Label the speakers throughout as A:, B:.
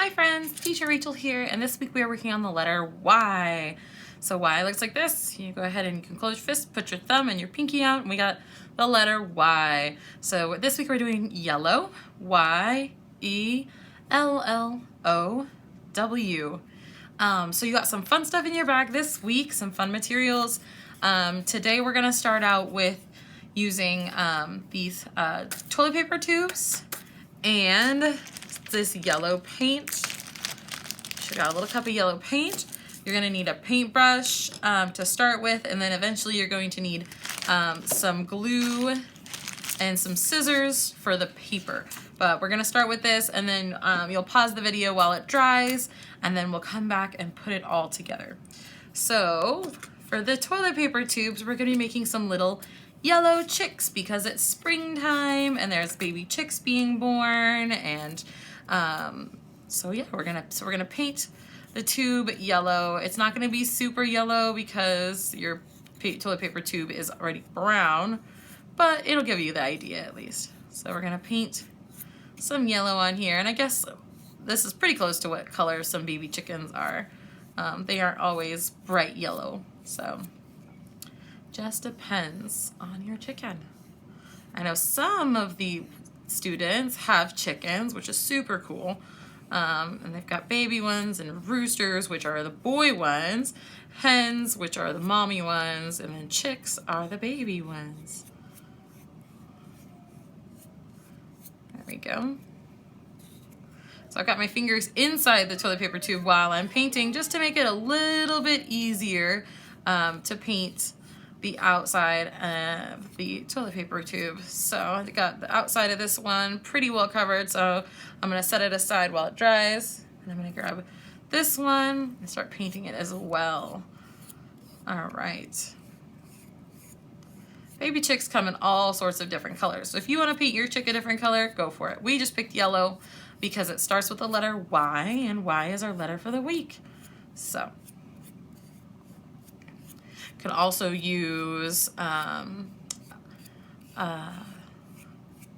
A: Hi friends, Teacher Rachel here, and this week we are working on the letter Y. So Y looks like this. You go ahead and you can close your fist, put your thumb and your pinky out, and we got the letter Y. So this week we're doing yellow, Y-E-L-L-O-W. So you got some fun stuff in your bag this week, some fun materials. Today we're gonna start out with using these toilet paper tubes and this yellow paint. So you got a little cup of yellow paint. You're gonna need a paintbrush to start with, and then eventually you're going to need some glue and some scissors for the paper. But we're gonna start with this, and then you'll pause the video while it dries, and then we'll come back and put it all together. So for the toilet paper tubes, we're gonna be making some little yellow chicks because it's springtime and there's baby chicks being born, and so yeah, we're gonna paint the tube yellow. It's not gonna be super yellow because your toilet paper tube is already brown, but it'll give you the idea at least. So we're gonna paint some yellow on here, and I guess this is pretty close to what color some baby chickens are. They aren't always bright yellow, so just depends on your chicken. I know some of the students have chickens, which is super cool. And they've got baby ones and roosters, which are the boy ones, hens, which are the mommy ones, and then chicks are the baby ones. There we go. So I've got my fingers inside the toilet paper tube while I'm painting, just to make it a little bit easier to paint the outside of the toilet paper tube. So I got the outside of this one pretty well covered, so I'm gonna set it aside while it dries, and I'm gonna grab this one and start painting it as well. All right. Baby chicks come in all sorts of different colors, so if you want to paint your chick a different color, go for it. We just picked yellow because it starts with the letter Y, and Y is our letter for the week. So can also use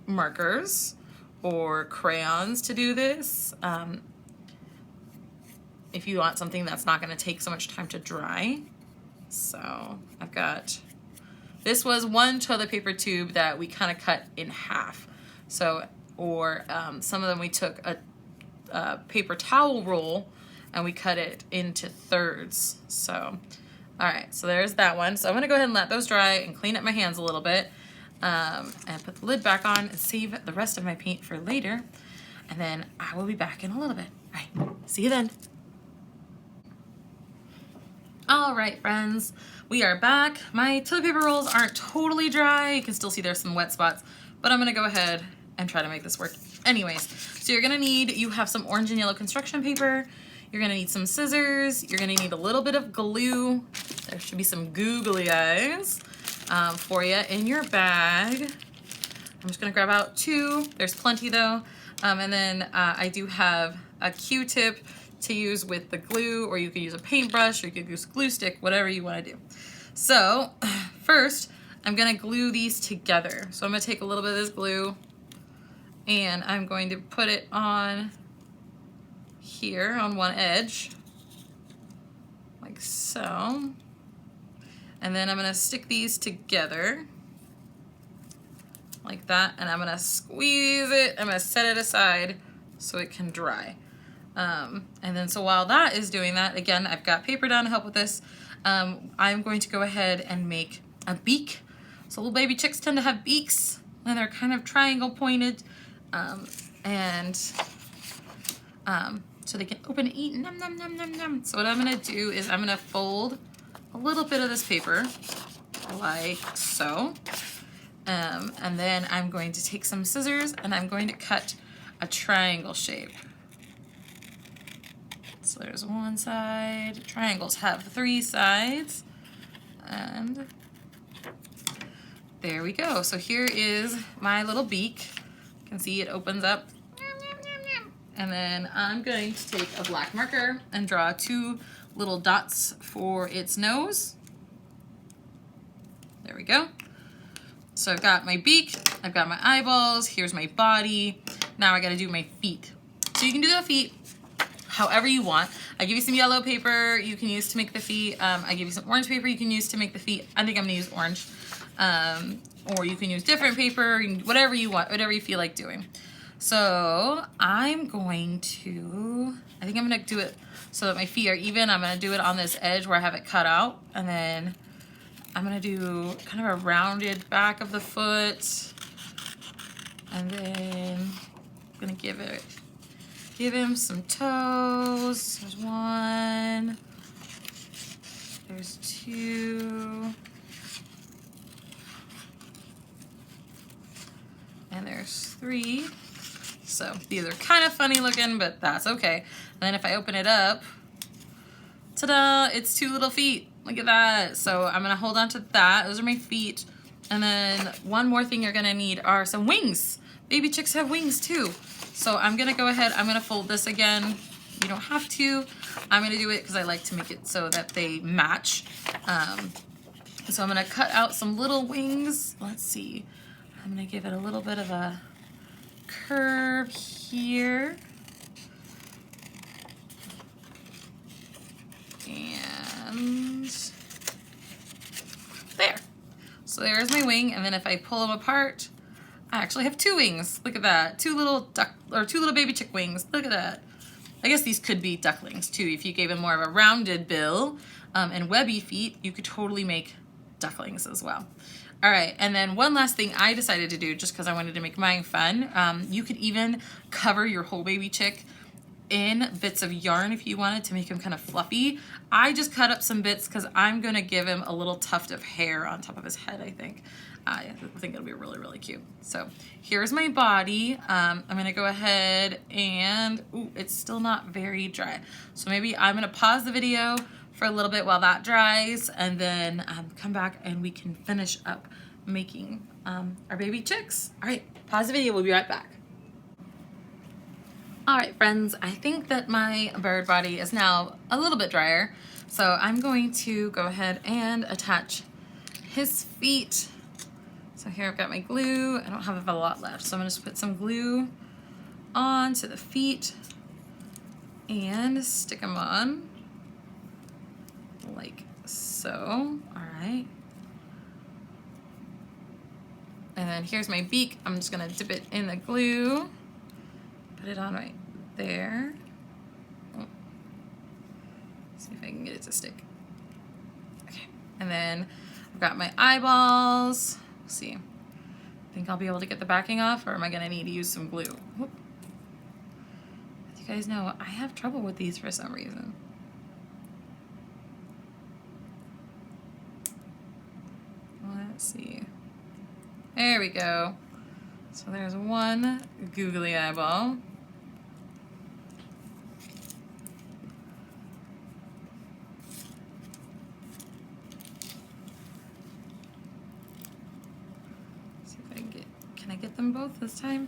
A: markers or crayons to do this if you want something that's not going to take so much time to dry. So I've got, this was one toilet paper tube that we kind of cut in half. So, or some of them we took a paper towel roll and we cut it into thirds. So all right, so there's that one. So I'm gonna go ahead and let those dry and clean up my hands a little bit, and put the lid back on and save the rest of my paint for later. And then I will be back in a little bit. All right, see you then. All right, friends, we are back. My toilet paper rolls aren't totally dry. You can still see there's some wet spots, but I'm gonna go ahead and try to make this work anyways. So you're gonna need, you have some orange and yellow construction paper. You're gonna need some scissors. You're gonna need a little bit of glue. There should be some Googly Eyes for you in your bag. I'm just gonna grab out 2. There's plenty though. And then I do have a Q-tip to use with the glue, or you could use a paintbrush, or you could use a glue stick, whatever you wanna do. So first, I'm gonna glue these together. So I'm gonna take a little bit of this glue and I'm going to put it on here on one edge, like so. And then I'm gonna stick these together like that, and I'm gonna squeeze it. I'm gonna set it aside so it can dry. And then so while that is doing that, again, I've got paper down to help with this. I'm going to go ahead and make a beak. So little baby chicks tend to have beaks, and they're kind of triangle pointed, so they can open and eat, nom nom nom nom nom. So what I'm gonna do is I'm gonna fold a little bit of this paper, like so. And then I'm going to take some scissors and I'm going to cut a triangle shape. So there's one side. Triangles have 3 sides. And there we go. So here is my little beak. You can see it opens up. And then I'm going to take a black marker and draw 2 little dots for its nose. There we go. So I've got my beak, I've got my eyeballs, here's my body. Now I gotta do my feet. So you can do the feet however you want. I give you some yellow paper you can use to make the feet. I give you some orange paper you can use to make the feet. I think I'm gonna use orange. Or you can use different paper, whatever you want, whatever you feel like doing. So I'm going to, I think I'm gonna do it so that my feet are even. I'm gonna do it on this edge where I have it cut out, and then I'm gonna do kind of a rounded back of the foot, and then I'm gonna give him some toes. There's one, there's two, and there's three. So these are kind of funny looking, but that's okay. And then if I open it up, ta-da, it's two little feet. Look at that. So I'm gonna hold on to that. Those are my feet. And then one more thing you're gonna need are some wings. Baby chicks have wings too. So I'm gonna go ahead, I'm gonna fold this again. You don't have to. I'm gonna do it because I like to make it so that they match. So I'm gonna cut out some little wings. Let's see. I'm gonna give it a little bit of a curve here. And there. So there's my wing, and then if I pull them apart, I actually have two wings. Look at that. Two little baby chick wings. Look at that. I guess these could be ducklings too. If you gave them more of a rounded bill and webby feet, you could totally make ducklings as well. All right, and then one last thing I decided to do just because I wanted to make mine fun. You could even cover your whole baby chick in bits of yarn if you wanted to make him kind of fluffy. I just cut up some bits because I'm gonna give him a little tuft of hair on top of his head, I think. I think it'll be really, really cute. So here's my body. I'm gonna go ahead and, ooh, it's still not very dry. So maybe I'm gonna pause the video for a little bit while that dries, and then come back and we can finish up making our baby chicks. All right, pause the video, we'll be right back. All right, friends, I think that my bird body is now a little bit drier, so I'm going to go ahead and attach his feet. So here I've got my glue. I don't have a lot left, so I'm gonna just put some glue onto the feet and stick them on like so. All right. And then here's my beak. I'm just gonna dip it in the glue, put it on right there. Oh. See if I can get it to stick. Okay. And then I've got my eyeballs. Let's see. Think I'll be able to get the backing off, or am I gonna need to use some glue? Whoop. As you guys know, I have trouble with these for some reason. Let's see. There we go. So there's one googly eyeball. See if I can I get them both this time?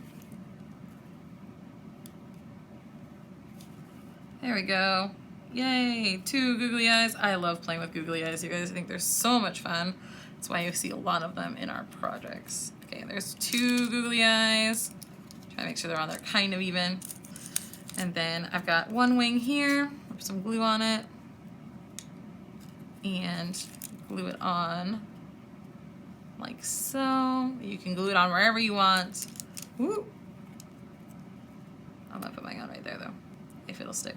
A: There we go. Yay, two googly eyes. I love playing with googly eyes, you guys. I think they're so much fun. That's why you see a lot of them in our projects. Okay, there's two googly eyes. Try to make sure they're on there kind of even. And then I've got one wing here. Put some glue on it. And glue it on like so. You can glue it on wherever you want. Woo! I'm gonna put mine on right there though, if it'll stick.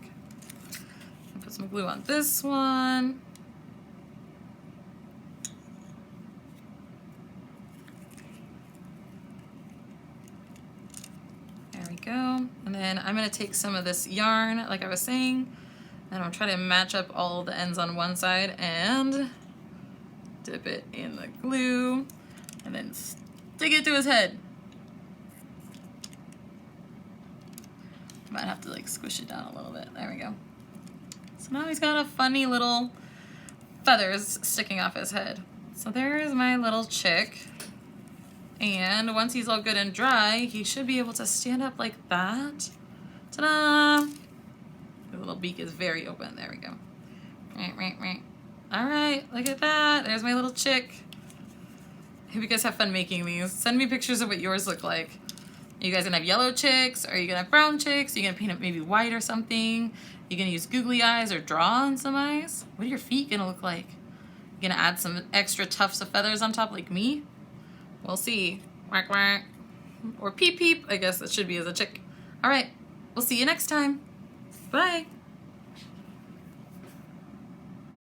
A: I'll put some glue on this one. Go. And then I'm going to take some of this yarn, like I was saying, and I'm trying to match up all the ends on one side and dip it in the glue and then stick it to his head. Might have to like squish it down a little bit. There we go. So now he's got a funny little feathers sticking off his head. So there's my little chick. And once he's all good and dry, he should be able to stand up like that. Ta-da! The little beak is very open. There we go. All right, look at that. There's my little chick. I hope you guys have fun making these. Send me pictures of what yours look like. Are you guys gonna have yellow chicks? Or are you gonna have brown chicks? Are you gonna paint it maybe white or something? Are you gonna use googly eyes or draw on some eyes? What are your feet gonna look like? You gonna add some extra tufts of feathers on top like me? We'll see. Quack quack. Or peep peep. I guess it should be as a chick. All right. We'll see you next time. Bye.